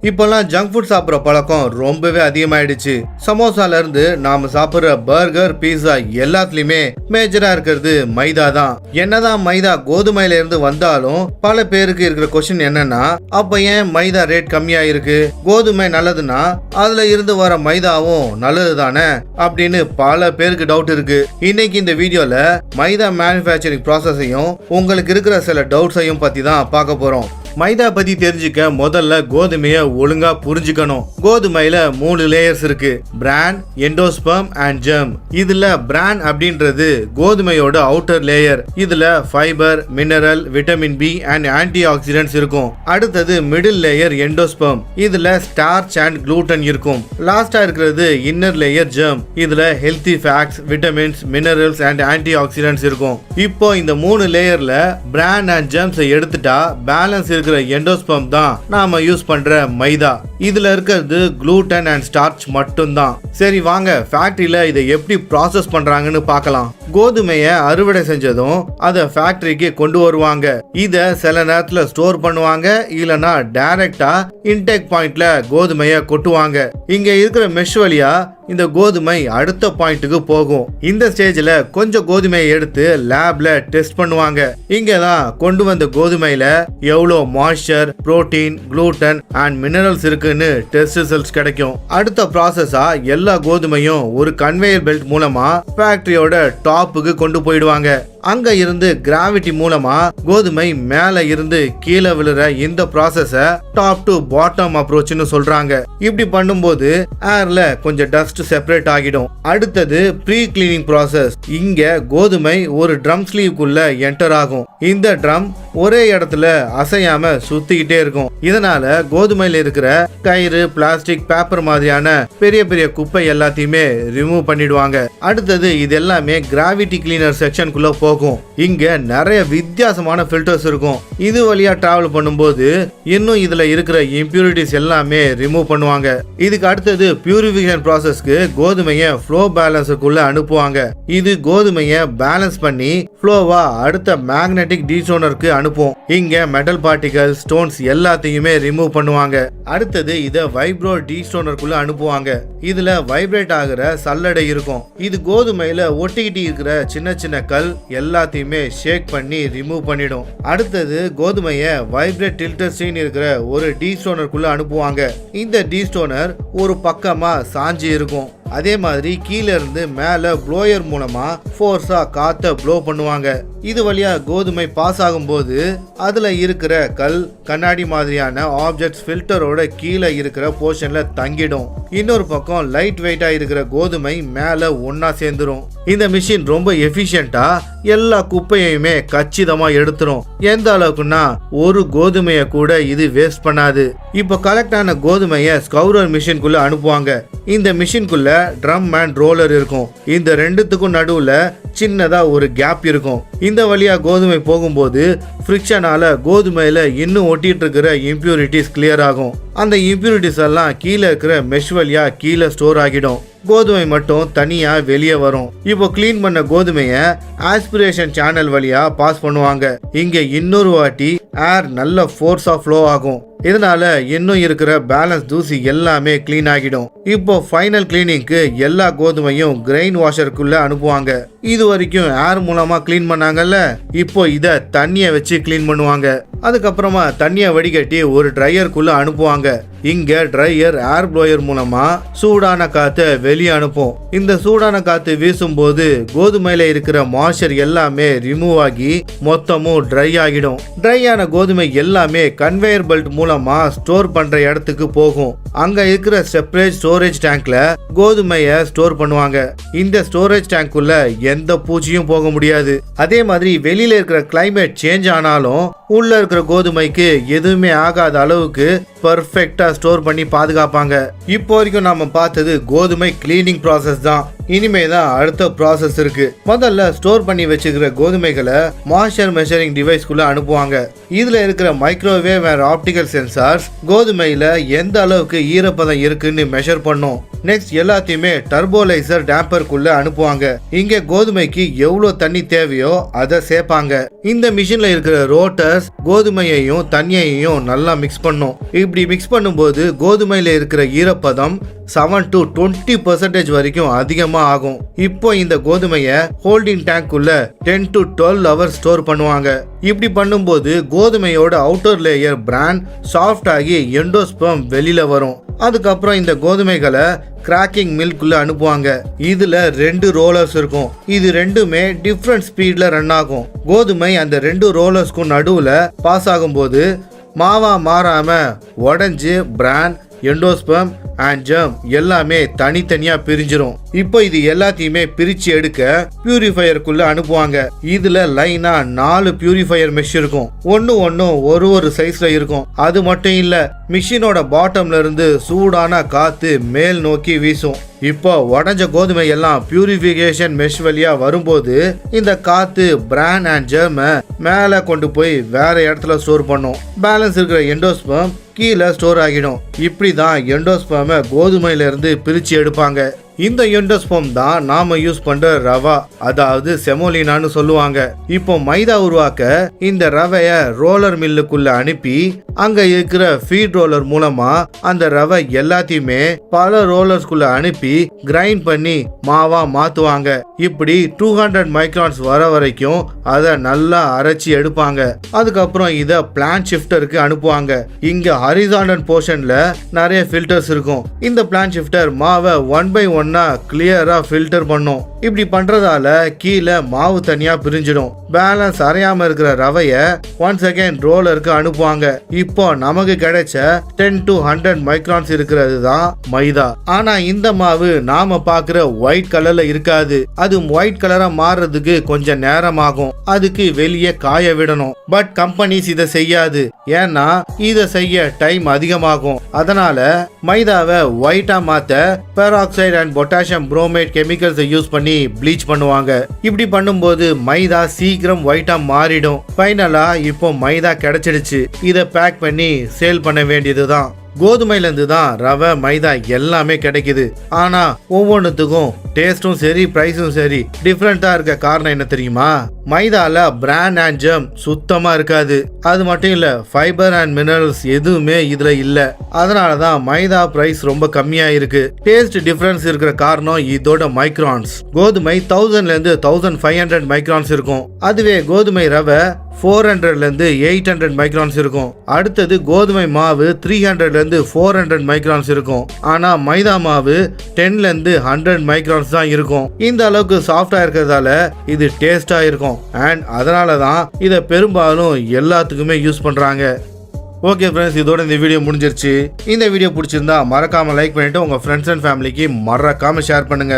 இப்பெல்லாம் junk food சாப்பிட்ற பழக்கம் ரொம்பவே அதிகமாயிடுச்சு. சமோசால இருந்து நாம சாப்பிட்ற பர்கர், பீஸா எல்லாத்துலயுமே மேஜரா இருக்கிறது மைதா தான். என்னதான் மைதா கோதுமையில இருந்து வந்தாலும் பல பேருக்கு இருக்கிற கொஸ்டின் என்னன்னா, அப்ப ஏன் மைதா ரேட் கம்மியா இருக்கு? கோதுமை நல்லதுன்னா அதுல இருந்து வர மைதாவும் நல்லது தானே அப்படின்னு பல பேருக்கு டவுட் இருக்கு. இன்னைக்கு இந்த வீடியோல மைதா மேனுஃபேக்சரிங் ப்ராசஸையும் உங்களுக்கு இருக்கிற சில டவுட்ஸையும் பத்தி தான் பார்க்க போறோம். மைதா பத்தி தெரிஞ்சுக்க முதல்ல கோதுமையை ஒழுங்கா புரிஞ்சுக்கணும். கோதுமையில 3 லேயர்ஸ் இருக்கு: பிரான், எண்டோஸ்பெர்ம் அண்ட் ஜெர்ம். இதுல பிரான் அப்படின்றது கோதுமையோட அவுட்டர் லேயர். இதுல fibre, mineral, vitamin B and antioxidants இருக்கும். அடுத்தது மிடில் லேயர் எண்டோஸ்பெர்ம். இதுல ஸ்டார்ச் அண்ட் குளூட்டன் இருக்கும். லாஸ்டா இருக்கிறது இன்னர் லேயர் ஜெர்ம். இதுல healthy fats, vitamins, minerals and antioxidants இருக்கும். இப்போ இந்த 3 லேயர்ல பிரான் அண்ட் ஜெர்ம்ஸ் எடுத்துட்டா பேலன்ஸ் எண்டோஸ்பெர்ம் தான் நாம யூஸ் பண்ற மைதா. இதுல இருக்கிறது குளூட்டன் அண்ட் ஸ்டார்ச் மட்டும் தான். சரி வாங்க ஃபேக்டரியில இதை எப்படி ப்ராசஸ் பண்றாங்கன்னு பார்க்கலாம். கோதுமையை அறுவடை செஞ்சதும் அதை ஃபேக்டரிக்கு கொண்டு வருவாங்க. இத சில நேரத்துல ஸ்டோர் பண்ணுவாங்க, இல்லனா டைரக்டா இன்டேக் பாயிண்ட்ல கோதுமையை கொட்டுவாங்க. இங்க இருக்கிற மெஷ் வழியா இந்த கோதுமை அடுத்த பாயிண்ட்டுக்கு போகும். இந்த ஸ்டேஜ்ல கொஞ்சம் கோதுமையை எடுத்து லேப்ல டெஸ்ட் பண்ணுவாங்க. இங்கதான் கொண்டு வந்த கோதுமையில எவ்வளவு moisture, protein, gluten and minerals இருக்குன்னு டெஸ்ட் ரிசல்ட்ஸ் கிடைக்கும். அடுத்த ப்ராசஸா எல்லா கோதுமையும் ஒரு கன்வேயர் பெல்ட் மூலமா ஃபேக்டரியோட டாப்புக்கு கொண்டு போயிடுவாங்க. அங்க இருந்து கிராவிட்டி மூலமா கோதுமை மேல இருந்து கீழே விழுற இந்த ப்ராசஸ டாப் டு பாட்டம் அப்ரோச்னு சொல்றாங்க. இப்படி பண்ணும்போது ஏர்ல கொஞ்சம் டஸ்ட் செப்பரேட் ஆகிடும். அடுத்தது ப்ரீ கிளீனிங் ப்ராசஸ். இங்க கோதுமை ஒரு ட்ரம் ஸ்லீவ்க்குள்ள என்டர் ஆகும். இந்த ட்ரம் ஒரே இடத்துல அசையாம சுத்திக்கிட்டே இருக்கும். இதனால கோதுமையில இருக்கிற கயிறு, பிளாஸ்டிக், பேப்பர் மாதிரியான பெரிய பெரிய குப்பை எல்லாத்தையுமே ரிமூவ் பண்ணிடுவாங்க. அடுத்தது இது எல்லாமே கிராவிட்டி கிளீனர் செக்ஷனுக்குள்ள போகும். இங்க நிறைய வித்தியாசமான ஃபில்டர்ஸ் இருக்கும். இது வழியா டிராவல் பண்ணும்போது இன்னும் இதுல இருக்கிற இம்பியூரிட்டிஸ் எல்லாமே ரிமூவ் பண்ணுவாங்க. இதுக்கு அடுத்தது பியூரிஃபிகேஷன் ப்ராசஸ்க்கு கோதுமையை ஃப்ளோ பேலன்ஸுக்குள்ள அனுப்புவாங்க. இது கோதுமையை பேலன்ஸ் பண்ணி ஃப்ளோவா அடுத்த மேக்னெட்டிக் டீஸ்டோனருக்கு அனுப்பும். இங்க மெட்டல் பார்ட்டிகல், ஸ்டோன்ஸ் எல்லாத்தையுமே ரிமூவ் பண்ணுவாங்க. அடுத்தது இத வைப்ரோ டீஸ்டோனருக்குள்ள அனுப்புவாங்க. இதுல வைப்ரேட் ஆகிற சல்லடை இருக்கும். இது கோதுமையில ஒட்டிக்கிட்டு இருக்கிற சின்ன சின்ன கல் எல்லாத்தையுமே ஷேக் பண்ணி ரிமூவ் பண்ணிடும். அடுத்தது கோதுமையை வைப்ரேட் டில்டர் ஸ்டீன் இருக்கிற ஒரு டீஸ்டோனருக்குள்ள அனுப்புவாங்க. இந்த டீஸ்டோனர் ஒரு பக்கமா சாஞ்சி இருக்கும். அதே மாதிரி கீழே இருந்து மேல ப்ளோயர் மூலமா ஃபோர்ஸா காத்த ப்ளோ பண்ணுவாங்க. இது வழியா கோதுமை பாஸ் ஆகும்போது அதுல இருக்கிற கல், கண்ணாடி மாதிரியான ஆப்ஜெக்ட்ஸ் ஃபில்டரோட கீழே இருக்கிற போர்ஷன்ல தங்கிடும். இன்னொரு பக்கம் லைட் வெயிட்டா இருக்கிற கோதுமை மேல ஒன்னா சேர்ந்துரும். இந்த மிஷின் ரொம்ப எஃபிஷியன்டா எல்லா குப்பையுமே கச்சிதமா எடுத்துரும். எந்த அளவுக்குன்னா ஒரு கோதுமையை கூட இது வேஸ்ட் பண்ணாது. இப்போ கலெக்ட் ஆன கோதுமையை ஸ்கவுரர் மிஷின்குள்ள அனுப்புவாங்க. இந்த மிஷின்குள்ள ட்ரம் அண்ட் ரோலர் இருக்கும். இந்த ரெண்டுத்துக்கும் நடுவுல சின்னதா ஒரு கேப் இருக்கும். இந்த வழியா கோதுமை போகும்போது ஃப்ரிக்ஷனால கோதுமையில இன்னும் ஒட்டிட்டு இருக்கிற இம்பியூரிட்டிஸ் கிளியர் ஆகும். அந்த இம்பியூரிட்டிஸ் எல்லாம் கீழே இருக்கிற மெஷ் வழியா கீழே ஸ்டோர் ஆகிடும். கோதுமை மட்டும் தனியா வெளியே வரும். இப்போ கிளீன் பண்ண கோதுமைய ஆஸ்பிரேஷன் சேனல் வழியா பாஸ் பண்ணுவாங்க. இங்க இன்னொரு வாட்டி ஏர் நல்ல ஃபோர்ஸா ஃப்ளோ ஆகும். இதனால இன்னும் இருக்கிற பேலன்ஸ் தூசி எல்லாமே கிளீன் ஆகிடும். இப்போ ஃபைனல் கிளீனிங்க்கு எல்லா கோதுமையும் கிரெயின் வாஷருக்குள்ள அனுப்புவாங்க. இது வரைக்கும் ஏர் மூலமா கிளீன் பண்ணாங்கல்ல, இப்போ இத தண்ணிய வச்சு கிளீன் பண்ணுவாங்க. அதுக்கப்புறமா தண்ணிய வடிகட்டி ஒரு ட்ரையருக்குள்ள அனுப்புவாங்க. இங்க ட்ரையர் ஏர் ப்ளோயர் மூலமா சூடான காத்தை வெளியே அனுப்பும். இந்த சூடான காத்து வீசும்போது கோதுமையில இருக்கிற மாய்ஸ்சர் எல்லாமே ரிமூவ் ஆகி மொத்தமும் ட்ரை ஆகிடும். ட்ரை ஆன கோதுமை எல்லாமே கன்வேயர் பெல்ட் மூலமா ஸ்டோர் பண்ற இடத்துக்கு போகும். அங்க இருக்கிற செப்பரேட் ஸ்டோரேஜ் டேங்க்ல கோதுமையை ஸ்டோர் பண்ணுவாங்க. இந்த ஸ்டோரேஜ் டேங்க்குள்ள எந்த பூச்சியும் போக முடியாது. அதே மாதிரி வெளியில இருக்கிற கிளைமேட் சேஞ்ச் ஆனாலும் உள்ள இருக்கிற கோதுமைக்கு எதுவுமே ஆகாத அளவுக்கு பர்ஃபெக்டா ஸ்டோர் பண்ணி பாதுகாப்பாங்க. இப்போ வரைக்கும் நாம பார்த்தது கோதுமை கிளீனிங் ப்ராசஸ் தான். இனிமே தான் அடுத்த ப்ராசஸ் இருக்கு. முதல்ல ஸ்டோர் பண்ணி வச்சுக்கிற கோதுமைகளை மாய்ஸ்சர் மெஷரிங் டிவைஸ்க்குள்ள அனுப்புவாங்க. இதுல இருக்கிற மைக்ரோவேவ் அண்ட் ஆப்டிகல் சென்சார்ஸ் கோதுமையில எந்த அளவுக்கு ஈரப்பதம் இருக்குன்னு மெஷர் பண்ணும். நெக்ஸ்ட் எல்லாத்தையுமே டர்போலைசர் டேம்பருக்குள்ள அனுப்புவாங்க. இங்க கோதுமைக்கு எவ்வளவு தண்ணி தேவையோ அதை சேர்ப்பாங்க. இந்த மிஷின்ல இருக்கிற ரோட்டர்ஸ் கோதுமையையும் தண்ணியையும் நல்லா மிக்ஸ் பண்ணும். இப்படி மிக்ஸ் பண்ணும்போது கோதுமையில இருக்கிற ஈரப்பதம் 7 to 20% வரைக்கும் அதிகமா ஆகும். இப்போ இந்த கோதுமையை ஹோல்டிங் டேங்க் உள்ள 10 to 12 ஹவர்ஸ் ஸ்டோர் பண்ணுவாங்க. இப்படி பண்ணும்போது கோதுமையோட அவுட்டர் லேயர் பிரான் சாஃப்ட் ஆகி எண்டோஸ்பெர்ம் வெளியில வரும். அதுக்கப்புறம் இந்த கோதுமைகளை கிராக்கிங் மில்க்குள்ள அனுப்புவாங்க. இதுல 2 ரோலர்ஸ் இருக்கும். இது ரெண்டுமே டிஃப்ரெண்ட் ஸ்பீட்ல ரன் ஆகும். கோதுமை அந்த 2 ரோலர்ஸ்க்கும் நடுவுல பாஸ் ஆகும்போது மாவா மாறாம உடைஞ்சு பிரான் எண்டோஸ்பெர்ம் அண்ட் ஜெர்ம் எல்லாமே தனித்தனியா பிரிஞ்சிரும். இப்போ இது எல்லாத்தையுமே பிரிச்சு எடுக்க பியூரிஃபையருக்குள்ள அனுப்புவாங்க. இதுல லைனா 4 பியூரிஃபையர் மெஷ் இருக்கும். ஒன்னும் ஒரு சைஸ்ல இருக்கும். அது மட்டும் இல்ல, மிஷினோட பாட்டம்ல இருந்து சூடான காத்து மேல் நோக்கி வீசும். இப்போ உடஞ்ச கோதுமை எல்லாம் பியூரிஃபிகேஷன் மெஷ் வழியா வரும்போது இந்த காத்து பிரான் அண்ட் ஜெர்ம மேல கொண்டு போய் வேற இடத்துல ஸ்டோர் பண்ணும். பேலன்ஸ் இருக்கிற எண்டோஸ்பெர்ம் கீழே ஸ்டோர் ஆகிடும். இப்படிதான் எண்டோஸ்பெர்ம கோதுமையில இருந்து பிரிச்சு எடுப்பாங்க. இந்த எண்டோஸ்பெர்ம் தான் நாம யூஸ் பண்ற ரவா, அதாவது செமோலினான்னு சொல்லுவாங்க. இப்போ மைதா உருவாக்க இந்த ரவைய ரோலர் மில்லுக்குள்ள அனுப்பி அங்க இருக்கிற ஃபீட் ரோலர் மூலமா அந்த ரவை எல்லாத்தையுமே பல ரோலர்ஸ்குள்ள அனுப்பி கிரைண்ட் பண்ணி மாவா மாத்துவாங்க. இப்படி 200 மைக்ரான்ஸ் வர வரைக்கும் அதை நல்லா அரைச்சி எடுப்பாங்க. அதுக்கப்புறம் இத பிளான்ட் ஷிஃப்டருக்கு அனுப்புவாங்க. இங்க ஹரிசாண்டல் போர்ஷன்ல நிறைய ஃபில்டர்ஸ் இருக்கும். இந்த பிளான்ட் ஷிஃப்டர் மாவை 1 by 1 கிளியரா ஃபில்டர் பண்ணும். இப்படி பண்றதால கீழே மாவு தனியா பிரிஞ்சிடும். பேலன்ஸ் அரையாம இருக்கிற ரவைய ஒன்ஸ் அகைன் ரோலருக்கு அனுப்புவாங்க. இப்போ நமக்கு கிடைச்ச 10 to 100 மைக்ரான்ஸ் இருக்கிறது தான் மைதா. ஆனா இந்த மாவு நாம பாக்குற ஒயிட் கலர்ல இருக்காது. அது ஒயிட் கலரா மாறுறதுக்கு கொஞ்சம் நேரம் ஆகும். அதுக்கு வெளியே காய விடணும். பட் கம்பெனிஸ் இதை செய்யாது. ஏன்னா இதை செய்ய டைம் அதிகமாகும். அதனால மைதாவை ஒயிட்டா மாத்த பெராக்சைடு அண்ட் பொட்டாசியம் புரோமேட் கெமிக்கல்ஸை யூஸ் பண்ணி ப்ளீச் பண்ணுவாங்க. இப்படி பண்ணும்போது மைதா சீக்கிரம் ஒயிட்டா மாறிடும். ஃபைனலா இப்போ மைதா கிடைச்சிடுச்சு. இதை பேக் பண்ணி சேல் பண்ண வேண்டியதுதான். கோதுமையில இருந்து தான் ரவை மைதா எல்லாமே கிடைக்குது. ஆனா ஒவ்வொன்றுத்துக்கும் டேஸ்டும் சரி பிரைஸும் சரி டிஃப்ரெண்டா இருக்க காரணம் என்ன தெரியுமா? மைதால பிரான் அண்ட் ஜெர்ம் சுத்தமா இருக்காது. அது மட்டும் இல்ல, ஃபைபர் அண்ட் மினரல்ஸ் எதுவுமே இதுல இல்ல. அதனாலதான் மைதா பிரைஸ் ரொம்ப கம்மியா இருக்கு. டேஸ்ட் டிஃபரன்ஸ் இருக்கிற காரணம் இதோட மைக்ரான்ஸ். கோதுமை 1000ல இருந்து 1500 மைக்ரான்ஸ் இருக்கும். அதுவே கோதுமை ரவை 400ல இருந்து 800 மைக்ரான்ஸ் இருக்கும். அடுத்தது கோதுமை மாவு 300ல இருந்து 400 மைக்ரான்ஸ் இருக்கும். ஆனா மைதா மாவு 10ல இருந்து 100 மைக்ரான்ஸ் தான் இருக்கும். இந்த அளவுக்கு சாஃப்டா இருக்கிறதால இது டேஸ்டா இருக்கும். அண்ட் அதனால தான் இதை பெரும்பாலும் எல்லாத்துக்குமே யூஸ் பண்றாங்க. ஓகே ஃப்ரெண்ட்ஸ், இதோட இந்த வீடியோ முடிஞ்சிருச்சு. இந்த வீடியோ பிடிச்சிருந்தா மறக்காம லைக் பண்ணிட்டு உங்க ஃப்ரெண்ட்ஸ் அண்ட் ஃபேமிலிக்கு மறக்காம ஷேர் பண்ணுங்க.